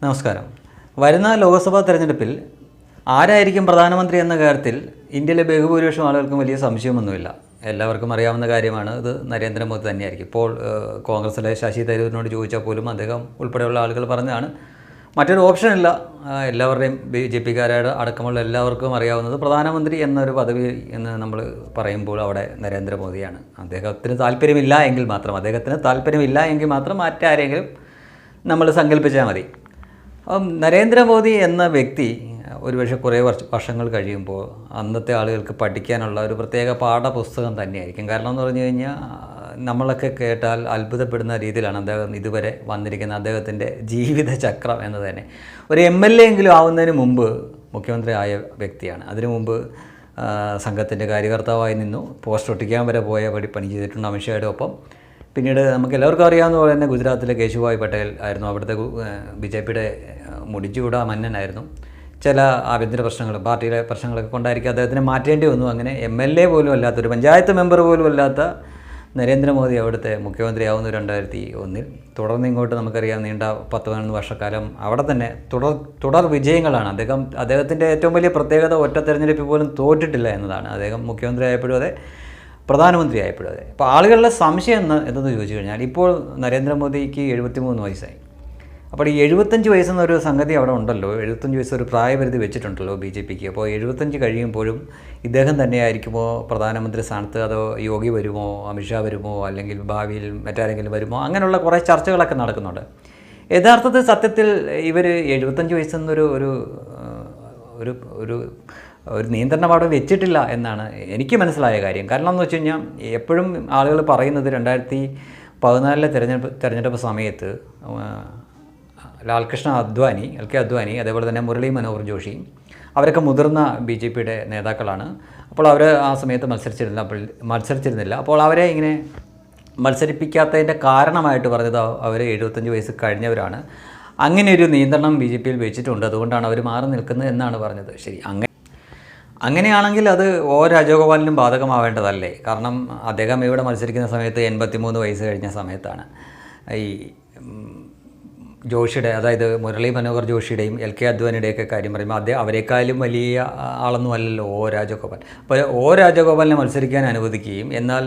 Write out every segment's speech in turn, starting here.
നമസ്കാരം. വരുന്ന ലോക്സഭാ തെരഞ്ഞെടുപ്പിൽ ആരായിരിക്കും പ്രധാനമന്ത്രി എന്ന കാര്യത്തിൽ ഇന്ത്യയിലെ ബഹുഭൂരിപക്ഷം ആളുകൾക്കും വലിയ സംശയമൊന്നുമില്ല. എല്ലാവർക്കും അറിയാവുന്ന കാര്യമാണ്. ഇത് നരേന്ദ്രമോദി തന്നെയായിരിക്കും. ഇപ്പോൾ കോൺഗ്രസിലെ ശശി തരൂരിനോട് ചോദിച്ചാൽ പോലും അദ്ദേഹം ഉൾപ്പെടെയുള്ള ആളുകൾ പറഞ്ഞതാണ് മറ്റൊരു ഓപ്ഷനില്ല. എല്ലാവരുടെയും BJP-കാരുടെ അടക്കമുള്ള എല്ലാവർക്കും അറിയാവുന്നത് പ്രധാനമന്ത്രി എന്നൊരു പദവി എന്ന് നമ്മൾ പറയുമ്പോൾ അവിടെ നരേന്ദ്രമോദിയാണ്. അദ്ദേഹത്തിന് താല്പര്യമില്ല എങ്കിൽ മാത്രം മറ്റാരെങ്കിലും നമ്മൾ സങ്കല്പിച്ചാൽ മതി. നരേന്ദ്രമോദി എന്ന വ്യക്തി ഒരുപക്ഷെ കുറേ വർഷങ്ങൾ കഴിയുമ്പോൾ അന്നത്തെ ആളുകൾക്ക് പഠിക്കാനുള്ള ഒരു പ്രത്യേക പാഠപുസ്തകം തന്നെയായിരിക്കും. കാരണം എന്ന് പറഞ്ഞു കഴിഞ്ഞാൽ നമ്മളൊക്കെ കേട്ടാൽ അത്ഭുതപ്പെടുന്ന രീതിയിലാണ് അദ്ദേഹം ഇതുവരെ വന്നിരിക്കുന്ന അദ്ദേഹത്തിൻ്റെ ജീവിതചക്രം എന്ന് തന്നെ. ഒരു MLA എങ്കിലും ആവുന്നതിന് മുമ്പ് മുഖ്യമന്ത്രി ആയ വ്യക്തിയാണ്. അതിനു മുമ്പ് സംഘത്തിൻ്റെ കാര്യകർത്താവായി നിന്നു. പോസ്റ്റ് ഒട്ടിക്കാൻ വരെ പണി ചെയ്തിട്ടുണ്ട് അമിത്ഷായുടെ ഒപ്പം. പിന്നീട് നമുക്ക് എല്ലാവർക്കും അറിയാവുന്ന പോലെ തന്നെ ഗുജറാത്തിലെ കേശുഭായ് പട്ടേൽ ആയിരുന്നു അവിടുത്തെ BJP-യുടെ മുടിച്ചുകൂടാ മന്നനായിരുന്നു. ചില ആഭ്യന്തര പ്രശ്നങ്ങൾ, പാർട്ടിയിലെ പ്രശ്നങ്ങളൊക്കെ കൊണ്ടായിരിക്കും അദ്ദേഹത്തിനെ മാറ്റേണ്ടി വന്നു. അങ്ങനെ MLA പോലും അല്ലാത്തൊരു പഞ്ചായത്ത് മെമ്പർ പോലും അല്ലാത്ത നരേന്ദ്രമോദി അവിടുത്തെ മുഖ്യമന്ത്രിയാവുന്നു 2001. തുടർന്ന് ഇങ്ങോട്ട് നമുക്കറിയാം നീണ്ട 10-11 വർഷക്കാലം അവിടെ തന്നെ തുടർ വിജയങ്ങളാണ്. അദ്ദേഹത്തിൻ്റെ ഏറ്റവും വലിയ പ്രത്യേകത ഒറ്റ തെരഞ്ഞെടുപ്പിൽ പോലും തോറ്റിട്ടില്ല എന്നതാണ്. അദ്ദേഹം മുഖ്യമന്ത്രി ആയപ്പോഴും അതെ, പ്രധാനമന്ത്രി ആയപ്പോഴും അതെ. അപ്പോൾ ആളുകളുടെ സംശയം എന്തെന്ന് ചോദിച്ചു കഴിഞ്ഞാൽ, ഇപ്പോൾ നരേന്ദ്രമോദിക്ക് 73 വയസ്സായി. അപ്പോൾ ഈ 75 വയസ്സെന്നൊരു സംഗതി അവിടെ ഉണ്ടല്ലോ. 75 വയസ്സ് ഒരു പ്രായപരിധി വെച്ചിട്ടുണ്ടല്ലോ BJP-ക്ക്. അപ്പോൾ 75 കഴിയുമ്പോഴും ഇദ്ദേഹം തന്നെയായിരിക്കുമോ പ്രധാനമന്ത്രി സ്ഥാനത്ത്, അതോ യോഗി വരുമോ, അമിത്ഷാ വരുമോ, അല്ലെങ്കിൽ ഭാവിയിൽ മറ്റാരെങ്കിലും വരുമോ, അങ്ങനെയുള്ള കുറേ ചർച്ചകളൊക്കെ നടക്കുന്നുണ്ട്. യഥാർത്ഥത്തിൽ സത്യത്തിൽ ഇവർ 75 വയസ്സെന്നൊരു ഒരു നിയന്ത്രണം അവിടെ വെച്ചിട്ടില്ല എന്നാണ് എനിക്ക് മനസ്സിലായ കാര്യം. കാരണം എന്ന് വെച്ച് കഴിഞ്ഞാൽ എപ്പോഴും ആളുകൾ പറയുന്നത് 2014 തെരഞ്ഞെടുപ്പ് സമയത്ത് ലാൽകൃഷ്ണ അദ്വാനി, LK അദ്വാനി, അതേപോലെ തന്നെ മുരളി മനോഹർ ജോഷി, അവരൊക്കെ മുതിർന്ന BJP-യുടെ നേതാക്കളാണ്. അപ്പോൾ അവർ ആ സമയത്ത് മത്സരിച്ചിരുന്നില്ല. അപ്പോൾ അവരെ ഇങ്ങനെ മത്സരിപ്പിക്കാത്തതിൻ്റെ കാരണമായിട്ട് പറഞ്ഞത് അവർ 75 വയസ്സ് കഴിഞ്ഞവരാണ്, അങ്ങനെ ഒരു നിയന്ത്രണം BJP-യിൽ വെച്ചിട്ടുണ്ട്, അതുകൊണ്ടാണ് അവർ മാറി നിൽക്കുന്നത് എന്നാണ് പറഞ്ഞത്. ശരി, അങ്ങനെയാണെങ്കിൽ അത് രാജഗോപാലിനും ബാധകമാവേണ്ടതല്ലേ? കാരണം അദ്ദേഹം ഇവിടെ മത്സരിക്കുന്ന സമയത്ത് 83 വയസ്സ് കഴിഞ്ഞ സമയത്താണ്. ഈ ജോഷിയുടെ, അതായത് മുരളി മനോഹർ ജോഷിയുടെയും LK അദ്വാനിയുടെയൊക്കെ കാര്യം പറയുമ്പോൾ അവരെക്കാളും വലിയ ആളൊന്നും അല്ലല്ലോ രാജഗോപാൽ. അപ്പോൾ രാജഗോപാലിനെ മത്സരിക്കാൻ അനുവദിക്കുകയും എന്നാൽ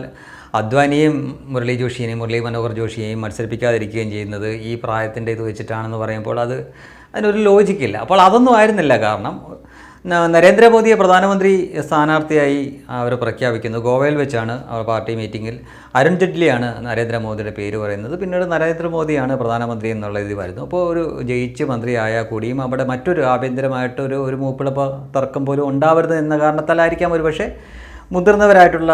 അദ്വാനിയെയും മുരളി മനോഹർ ജോഷിയെയും മത്സരിപ്പിക്കാതിരിക്കുകയും ചെയ്യുന്നത് ഈ പ്രായത്തിൻ്റെ ഇത് വെച്ചിട്ടാണെന്ന് പറയുമ്പോൾ അതിനൊരു ലോജിക്കില്ല. അപ്പോൾ അതൊന്നും ആയിരുന്നില്ല. കാരണം നരേന്ദ്രമോദിയെ പ്രധാനമന്ത്രി സ്ഥാനാർത്ഥിയായി അവർ പ്രഖ്യാപിക്കുന്നത് ഗോവയിൽ വെച്ചാണ്. പാർട്ടി മീറ്റിങ്ങിൽ അരുൺ ജെയ്റ്റ്ലിയാണ് നരേന്ദ്രമോദിയുടെ പേര് പറയുന്നത്. പിന്നീട് നരേന്ദ്രമോദിയാണ് പ്രധാനമന്ത്രി എന്നുള്ള ഇത് വരുന്നു. അപ്പോൾ ഒരു ജയിച്ച് മന്ത്രിയായാൽ കൂടിയും അവിടെ മറ്റൊരു ആഭ്യന്തരമായിട്ടൊരു മൂപ്പിളപ്പ തർക്കം പോലും ഉണ്ടാവരുത് എന്ന കാരണത്താലായിരിക്കാം ഒരുപക്ഷെ മുതിർന്നവരായിട്ടുള്ള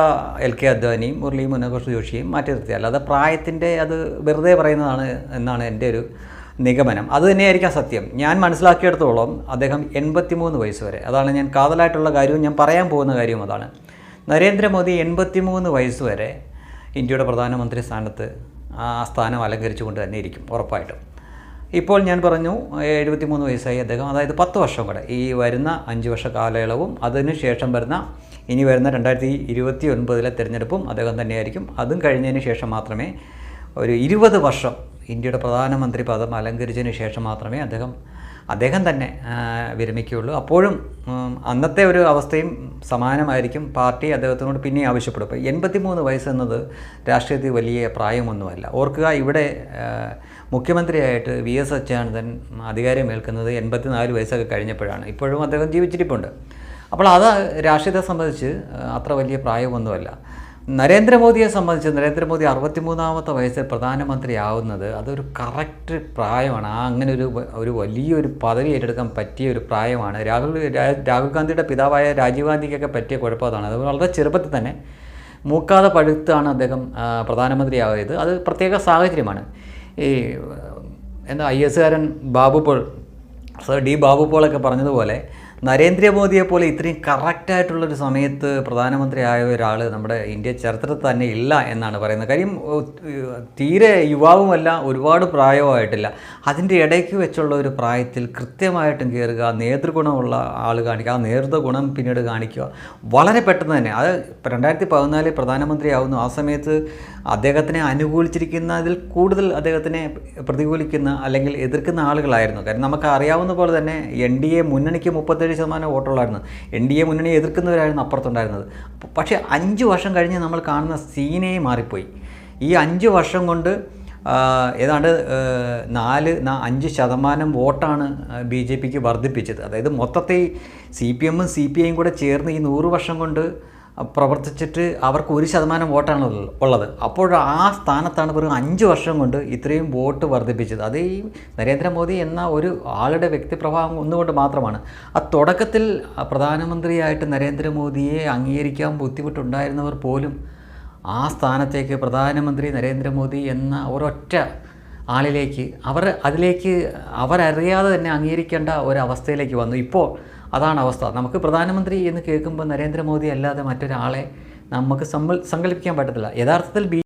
LK അദ്വാനിയും മുരളി മനോഹർ ജോഷിയും മാറ്റി നിർത്തി. അല്ലാതെ പ്രായത്തിൻ്റെ അത് വെറുതെ പറയുന്നതാണ് എന്നാണ് എൻ്റെ ഒരു നിഗമനം. അത് തന്നെയായിരിക്കാം സത്യം. ഞാൻ മനസ്സിലാക്കിയെടുത്തോളം അദ്ദേഹം 83 വയസ്സ് വരെ, അതാണ് ഞാൻ കാതലായിട്ടുള്ള കാര്യവും ഞാൻ പറയാൻ പോകുന്ന കാര്യവും അതാണ്. നരേന്ദ്രമോദി 83 വയസ്സ് വരെ ഇന്ത്യയുടെ പ്രധാനമന്ത്രി സ്ഥാനത്ത് ആ സ്ഥാനം അലങ്കരിച്ചുകൊണ്ട് തന്നെ ഇരിക്കും ഉറപ്പായിട്ടും. ഇപ്പോൾ ഞാൻ പറഞ്ഞു 73 വയസ്സായി അദ്ദേഹം, അതായത് 10 വർഷം കൂടെ, ഈ വരുന്ന 5 വർഷ കാലയളവും അതിന് ശേഷം ഇനി വരുന്ന 2029 തെരഞ്ഞെടുപ്പും അദ്ദേഹം തന്നെയായിരിക്കും. അതും കഴിഞ്ഞതിന് ശേഷം മാത്രമേ ഒരു 20 വർഷം ഇന്ത്യയുടെ പ്രധാനമന്ത്രി പദം അലങ്കരിച്ചതിന് ശേഷം മാത്രമേ അദ്ദേഹം തന്നെ വിരമിക്കുകയുള്ളൂ. അപ്പോഴും അന്നത്തെ ഒരു അവസ്ഥയും സമാനമായിരിക്കും. പാർട്ടി അദ്ദേഹത്തിനോട് പിന്നെ ആവശ്യപ്പെടും. ഇപ്പോൾ 83 വയസ്സെന്നത് രാഷ്ട്രീയത്തിൽ വലിയ പ്രായമൊന്നുമല്ല. ഓർക്കുക, ഇവിടെ മുഖ്യമന്ത്രിയായിട്ട് VS അച്യുതാനന്ദൻ അധികാരമേൽക്കുന്നത് 84 വയസ്സൊക്കെ കഴിഞ്ഞപ്പോഴാണ്. ഇപ്പോഴും അദ്ദേഹം ജീവിച്ചിരിപ്പുണ്ട്. അപ്പോൾ അത് രാഷ്ട്രീയത്തെ സംബന്ധിച്ച് അത്ര വലിയ പ്രായമൊന്നുമല്ല. നരേന്ദ്രമോദിയെ സംബന്ധിച്ച് നരേന്ദ്രമോദി 63-ാമത്തെ വയസ്സിൽ പ്രധാനമന്ത്രി ആവുന്നത് അതൊരു കറക്റ്റ് പ്രായമാണ്. അങ്ങനെ ഒരു വലിയൊരു പദവി ഏറ്റെടുക്കാൻ പറ്റിയ ഒരു പ്രായമാണ്. രാഹുൽ ഗാന്ധിയുടെ പിതാവായ രാജീവ് ഗാന്ധിക്കൊക്കെ പറ്റിയ കുഴപ്പം അതാണ്. അത് വളരെ ചെറുപ്പത്തിൽ തന്നെ മൂക്കാതെ പഴുത്താണ് അദ്ദേഹം പ്രധാനമന്ത്രിയായത്. അത് പ്രത്യേക സാഹചര്യമാണ്. ഈ IS-കാരൻ ബാബു പോളൊക്കെ പറഞ്ഞതുപോലെ നരേന്ദ്രമോദിയെപ്പോലെ ഇത്രയും കറക്റ്റായിട്ടുള്ളൊരു സമയത്ത് പ്രധാനമന്ത്രി ആയ ഒരാൾ നമ്മുടെ ഇന്ത്യ ചരിത്രത്തിൽ തന്നെ ഇല്ല എന്നാണ് പറയുന്നത്. കാര്യം തീരെ യുവാവുമല്ല, ഒരുപാട് പ്രായമായിട്ടില്ല. അതിൻ്റെ ഇടയ്ക്ക് വെച്ചുള്ള ഒരു പ്രായത്തിൽ കൃത്യമായിട്ടും കയറുക, നേതൃഗുണമുള്ള ആൾ കാണിക്കുക, ആ നേതൃഗുണം പിന്നീട് കാണിക്കുക വളരെ പെട്ടെന്ന് തന്നെ. അത് 2014 പ്രധാനമന്ത്രിയാവുന്നു. ആ സമയത്ത് അദ്ദേഹത്തിനെ അനുകൂലിച്ചിരിക്കുന്നതിൽ കൂടുതൽ അദ്ദേഹത്തിനെ പ്രതികൂലിക്കുന്ന അല്ലെങ്കിൽ എതിർക്കുന്ന ആളുകളായിരുന്നു. കാരണം നമുക്ക് അറിയാവുന്ന പോലെ തന്നെ NDA മുന്നണിക്ക് 37% വോട്ടുള്ളായിരുന്നു. NDA മുന്നണിയെ എതിർക്കുന്നവരായിരുന്നു അപ്പുറത്തുണ്ടായിരുന്നത്. പക്ഷേ 5 വർഷം കഴിഞ്ഞ് നമ്മൾ കാണുന്ന സീനേ മാറിപ്പോയി. ഈ 5 വർഷം കൊണ്ട് ഏതാണ്ട് 5% വോട്ടാണ് BJPക്ക് വർദ്ധിപ്പിച്ചത്. അതായത് മൊത്തത്തിൽ CPMും CPIയും കൂടെ ചേർന്ന് ഈ 100 വർഷം കൊണ്ട് പ്രവർത്തിച്ചിട്ട് അവർക്ക് 1% വോട്ടാണ് ഉള്ളത്. അപ്പോൾ ആ സ്ഥാനത്താണ് വെറും 5 വർഷം കൊണ്ട് ഇത്രയും വോട്ട് വർദ്ധിപ്പിച്ചത്. അത് ഈ നരേന്ദ്രമോദി എന്ന ഒരു ആളുടെ വ്യക്തിപ്രഭാവം ഒന്നുകൊണ്ട് മാത്രമാണ്. ആ തുടക്കത്തിൽ പ്രധാനമന്ത്രിയായിട്ട് നരേന്ദ്രമോദിയെ അംഗീകരിക്കാൻ ബുദ്ധിമുട്ടുണ്ടായിരുന്നവർ പോലും ആ സ്ഥാനത്തേക്ക് പ്രധാനമന്ത്രി നരേന്ദ്രമോദി എന്ന ഒരൊറ്റ ആളിലേക്ക് അവരറിയാതെ തന്നെ അംഗീകരിക്കേണ്ട ഒരവസ്ഥയിലേക്ക് വന്നു. ഇപ്പോൾ അതാണ് അവസ്ഥ. നമുക്ക് പ്രധാനമന്ത്രി എന്ന് കേൾക്കുമ്പോൾ നരേന്ദ്രമോദി അല്ലാതെ മറ്റൊരാളെ നമുക്ക് സങ്കല്പിക്കാൻ പറ്റത്തില്ല. യഥാർത്ഥത്തിൽ